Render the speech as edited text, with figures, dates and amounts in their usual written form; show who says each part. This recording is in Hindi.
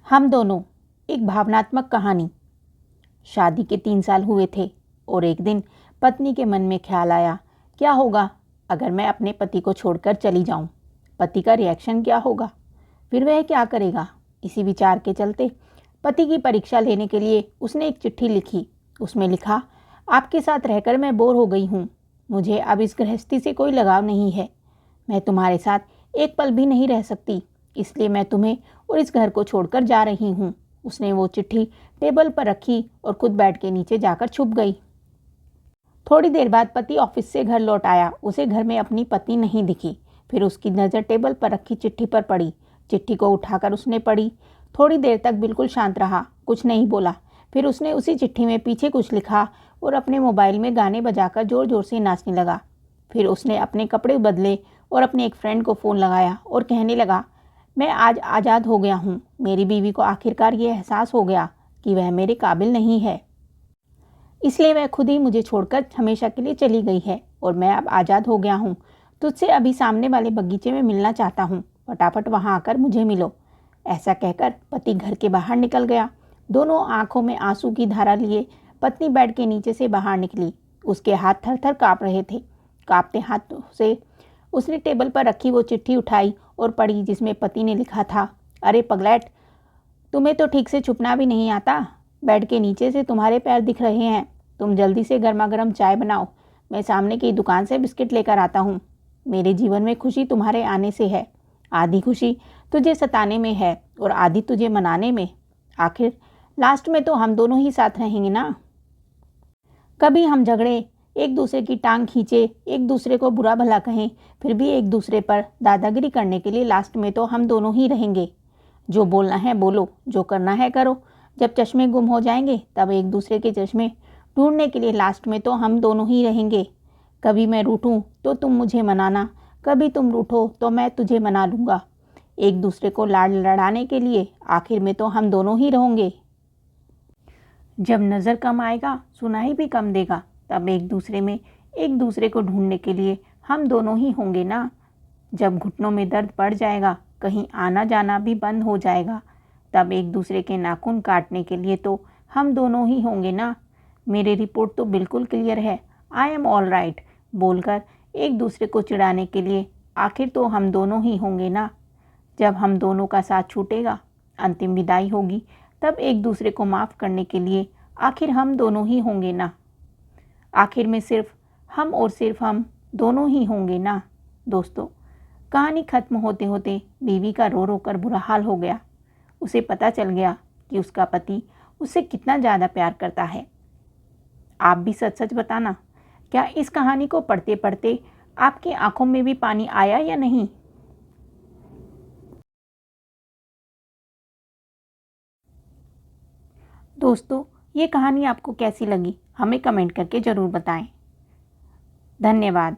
Speaker 1: हम दोनों, एक भावनात्मक कहानी। शादी के 3 साल हुए थे और एक दिन पत्नी के मन में ख्याल आया, क्या होगा अगर मैं अपने पति को छोड़कर चली जाऊं? पति का रिएक्शन क्या होगा? फिर वह क्या करेगा? इसी विचार के चलते पति की परीक्षा लेने के लिए उसने एक चिट्ठी लिखी। उसमें लिखा, आपके साथ रहकर मैं बोर हो गई हूँ। मुझे अब इस गृहस्थी से कोई लगाव नहीं है। मैं तुम्हारे साथ एक पल भी नहीं रह सकती, इसलिए मैं तुम्हें और इस घर को छोड़कर जा रही हूँ। उसने वो चिट्ठी टेबल पर रखी और खुद बेड के नीचे जाकर छुप गई। थोड़ी देर बाद पति ऑफिस से घर लौट आया। उसे घर में अपनी पत्नी नहीं दिखी। फिर उसकी नज़र टेबल पर रखी चिट्ठी पर पड़ी। चिट्ठी को उठाकर उसने पढ़ी। थोड़ी देर तक बिल्कुल शांत रहा, कुछ नहीं बोला। फिर उसने उसी चिट्ठी में पीछे कुछ लिखा और अपने मोबाइल में गाने बजाकर ज़ोर ज़ोर से नाचने लगा। फिर उसने अपने कपड़े बदले और अपने एक फ्रेंड को फ़ोन लगाया और कहने लगा, मैं आज आज़ाद हो गया हूँ। मेरी बीवी को आखिरकार ये एहसास हो गया कि वह मेरे काबिल नहीं है, इसलिए वह खुद ही मुझे छोड़कर हमेशा के लिए चली गई है और मैं अब आज़ाद हो गया हूँ। तुझसे अभी सामने वाले बगीचे में मिलना चाहता हूँ। फटाफट वहाँ आकर मुझे मिलो। ऐसा कहकर पति घर के बाहर निकल गया। दोनों आंखों में आंसू की धारा लिए पत्नी बेड के नीचे से बाहर निकली। उसके हाथ थर थर काँप रहे थे। काँपते हाथों से उसने टेबल पर रखी वो चिट्ठी उठाई और पढ़ी, जिसमें पति ने लिखा था, अरे पगलैट, तुम्हें तो ठीक से छुपना भी नहीं आता। बेड के नीचे से तुम्हारे पैर दिख रहे हैं। तुम जल्दी से गर्मा गर्म चाय बनाओ। मैं सामने की दुकान से बिस्किट लेकर आता हूँ। मेरे जीवन में खुशी तुम्हारे आने से है। आधी खुशी तुझे सताने में है और आधी तुझे मनाने में। आखिर लास्ट में तो हम दोनों ही साथ रहेंगे ना। कभी हम झगड़े, एक दूसरे की टांग खींचे, एक दूसरे को बुरा भला कहें, फिर भी एक दूसरे पर दादागिरी करने के लिए लास्ट में तो हम दोनों ही रहेंगे। जो बोलना है बोलो, जो करना है करो। जब चश्मे गुम हो जाएंगे तब एक दूसरे के चश्मे ढूंढने के लिए लास्ट में तो हम दोनों ही रहेंगे। कभी मैं रूठूं तो तुम मुझे मनाना, कभी तुम रूठो तो मैं तुझे मना लूँगा। एक दूसरे को लाड़ लड़ाने के लिए आखिर में तो हम दोनों ही रहेंगे। जब नज़र कम आएगा, सुनाई भी कम देगा, तब एक दूसरे में एक दूसरे को ढूंढने के लिए हम दोनों ही होंगे ना। जब घुटनों में दर्द बढ़ जाएगा, कहीं आना जाना भी बंद हो जाएगा, तब एक दूसरे के नाखून काटने के लिए तो हम दोनों ही होंगे ना। मेरी रिपोर्ट तो बिल्कुल क्लियर है, आई एम ऑल राइट बोलकर एक दूसरे को चिढ़ाने के लिए आखिर तो हम दोनों ही होंगे ना। जब हम दोनों का साथ छूटेगा, अंतिम विदाई होगी, तब एक दूसरे को माफ़ करने के लिए आखिर हम दोनों ही होंगे ना। आखिर में सिर्फ हम और सिर्फ हम दोनों ही होंगे ना। दोस्तों, कहानी खत्म होते होते बीवी का रो रो कर बुरा हाल हो गया। उसे पता चल गया कि उसका पति उससे कितना ज़्यादा प्यार करता है। आप भी सच सच बताना, क्या इस कहानी को पढ़ते पढ़ते आपकी आंखों में भी पानी आया या नहीं? दोस्तों, ये कहानी आपको कैसी लगी हमें कमेंट करके ज़रूर बताएं। धन्यवाद।